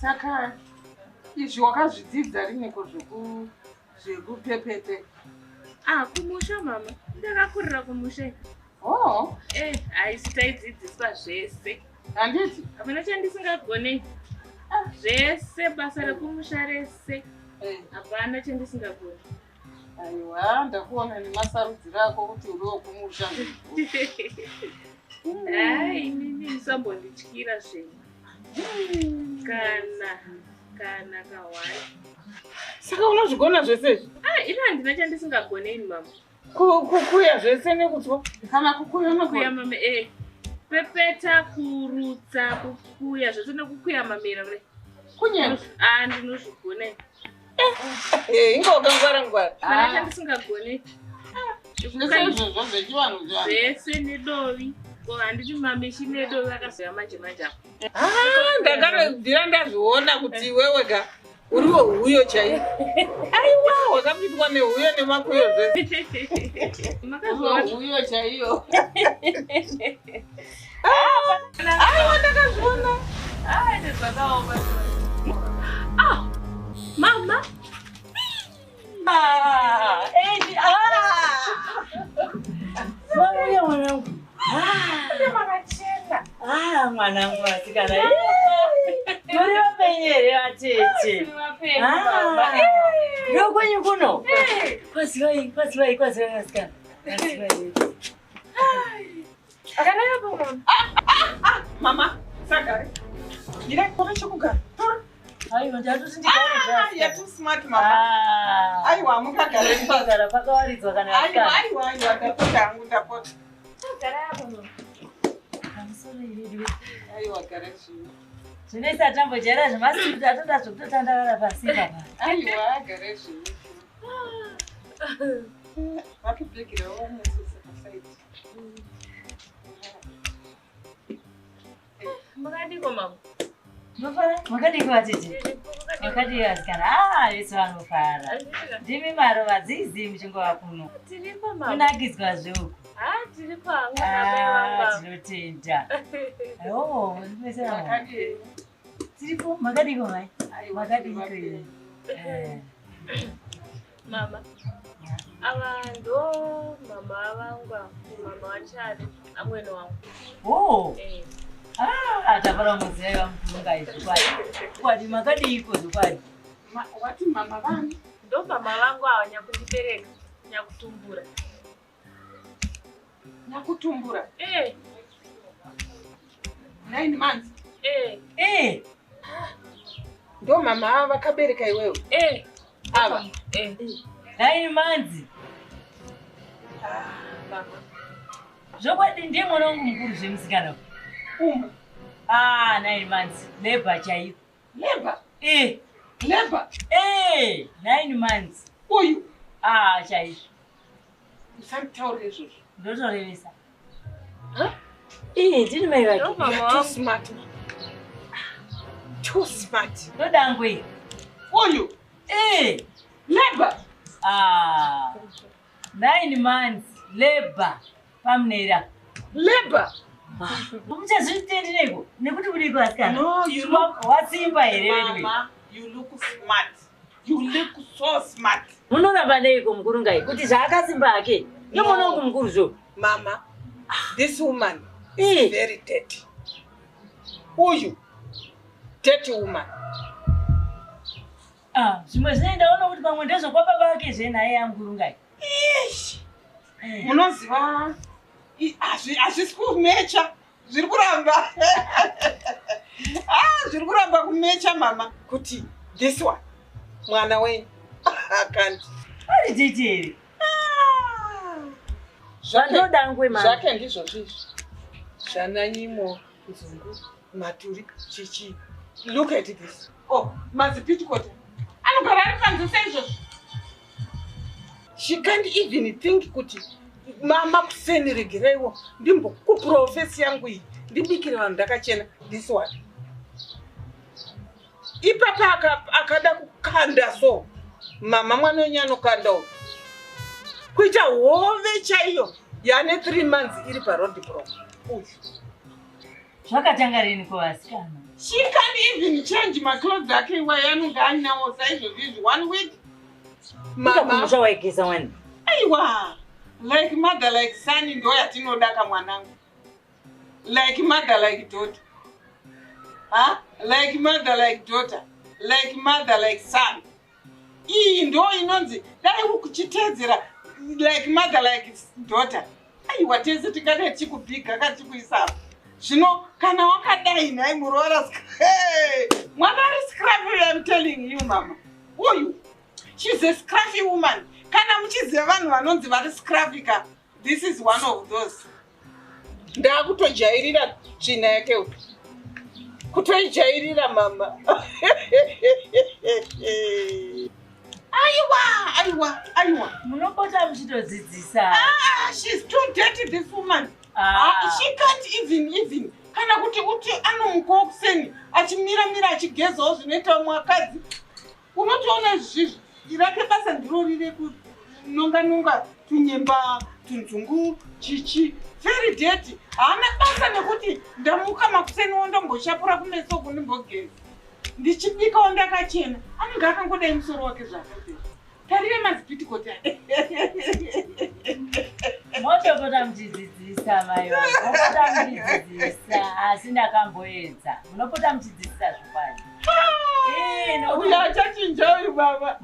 Saka izvi wakazvidzidza riniko zvekupepete? Kumusha mama. Ndakakurira kumusha. Oh. Haisi taidzidziswa zvese. Handiti? Hapana chandisingagone. Zvese basa rekumusha rese. Hapana chandisingagone. Aiwa, ndakuona nemasarudziro ako kuti uri wekumusha. Inini musambondityira zvenyu. Kana kawai. Saka unozvigona zvese izvi? Ini handina chandisingagoneni mama. Kukuya zvese nekutswa? Kana kukuya mama, pepeta, kurutsa, kukuya zvese nekukuya mamera kure. Kunyanya? Ndinozvigona. Ingogangwara. Kana chandisingagoneni. Zvese nedovi. Handiti mameshi nedovi akasiya manje manje. Ndakabvira ndazviona kuti wewe uriwo huyo chaiyo. Aiwa, wakapitwa nehuyo nemakuyo zvese. Makazoona huyo chaiyo. Aiwa, ndakazviona. Ndezvakaoma. Mama. Mauya mwanangu. Makachena. Mwanangu wasikana. Muri wapenyere atete. Ndio kwenye kuno. Kwasiwai asikana. Akanaya bomo. Mama, Sakari. Gira kona chokugara. Aiwa, ndatusindigare zvasi. Ya too smart mama. Aiwa, mukagara pagara pakawaridzwa kana asikana. Aiwa, ndapota hangu ndapota. Akanaya bomo. Aiwa, gara zvino. Zvinoisa tambojera zvemasiku atoda zvekutotandavara pasi papa. Aiwa, gara zvino. Vakipfekerawo vamwesese pasaiti. Makadiko mama. Mafara? Makadiko atete? Makadiko asikana. Yesu vanofara. Ndimi maro vadzizi muchingova kuno. Tiripo mama. Kunakidzwa zvoku. Tiri kwangu na tinotenda. Tiripo makadiko mai. Makadiko. Mama. Avando mama vangu, mama wachari, amwene wangu. Tapara muzeya wamukurunga izvi kwadi makadiko zvokwadi. Wati mama vangu? Ndo mama vangu ava nyakundibereka, nyakutumbura. Nyakutumbura? 9 months? Ndo mama ava vakabereka iwewe? Ava? 9 months? Mama. Zvokwadi ndiye mwana wangu mukuru zvemusikana. 9 months. Labor chaiyo. Labor? Labor? 9 months. Uyu? Chaiyo. Usanditaurire izvozvo. Ndotorevesa. Ndini mai vake. Too smart. Too smart. Ndodangwe. Uyu? Labor? 9 months. Labor. Pamunera. Labor? Muchazvitendireko nekuti uriko asikana. No, you look. Wasimba here wewe. Mama, you look smart. You look so smart. Munoramba neiko mukuru ngai kuti zvaakasimba hake. Yomona wangu mukuru zvo. Mama, this woman is very dirty. Uyu, dirty woman. Zvimwe zvinoendaona kuti pamwe ndezvokwa baba vake zvenaye yamukuru ngai. Munoziva hazvisi kumecha, zviri kuramba. Zviri kuramba kumecha mama kuti this one mwana wenyu akanti. Ari tete. Zvandodangwe mama. Zvake ndizvo zvizvi. Zvananyimo, nzungu, maturi, chichi. Look at this. Mazipitikote. Anogara ari panze seizvozvo. She can't even think kuti mama kuseniregereiwo ndimbo kuprofesi yangu iyi ndibikire vanhu ndakachena this one. Ipapa akada kukanda so mama mwana wenyu anokandawo kuita hove chaiyo yane 3 months iri paroad block. Zvakatanga rini kuvasikana? She can't even change my clothes. Okay, why I'm going now? Size of this 1 week. Mama, Aiwa, like mother, like son, in Doyatino Daka Manang. Like mother, like daughter. Huh? Like mother, like daughter. Like mother, like son. Indo inonzi. That I like mother, like daughter. Aiwa, tezi tikade chikupika, kachikuisa. Shino, kana wakadai na Murora. Hey, mwana is scrappy, I'm telling you, mama. Who are you? She's a scruffy woman. Kana mchize vanu vanonzi vari scruffy ka. This is one of those. Ndakutojairira china yake upi. Kutojairira mama. Aiwa. Munopota mchitodzidzisa. She's too dirty, this woman. She can't even. Kana kuti uti anomukokuseni achimira achigezawo zvinoita mwakadzi. Unotoona zvizvi. Irake basa ndorire kunonga tunyemba tunzungu chichi very dirty. Haana basa nekuti ndamuka makuseni wondomboshapura kumeso kunimbogeza. Ndichibika ndakachena. Anenge akangodai musoro wake zvakadai. Tarire mazipitikote. Motopota muchidzidzisa mayo. Motopota muchidzidzisa. Asi ndakamboedza. Munopota muchidzidzisa zvokwadi. Uya chachinja uyu baba.